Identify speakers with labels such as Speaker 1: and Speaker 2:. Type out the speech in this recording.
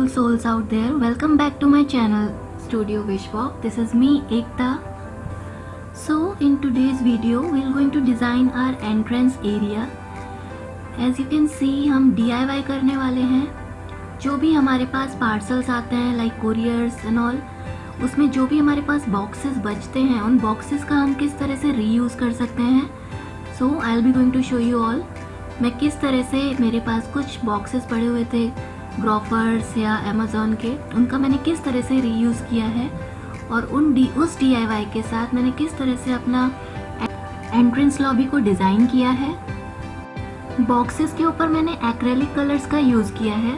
Speaker 1: beautiful souls out there, welcome back to my channel Studio WISHBOX. This is me Ekta. So in today's video we are going to design our entrance area. As you can see हम DIY करने वाले हैं. जो भी हमारे पास parcels आते हैं like couriers and all, उसमें जो भी हमारे पास बॉक्सेस बचते हैं उन बॉक्सेस का हम किस तरह से रीयूज़ कर सकते हैं. So I will be going to show you all. मैं किस तरह से, मेरे पास कुछ बॉक्सेस पड़े हुए थे ग्रोफर्स या अमेज़ॉन के, उनका मैंने किस तरह से रीयूज़ किया है और उस DIY के साथ मैंने किस तरह से अपना एंट्रेंस लॉबी को डिज़ाइन किया है. बॉक्सेस के ऊपर मैंने एक्रेलिक कलर्स का यूज़ किया है.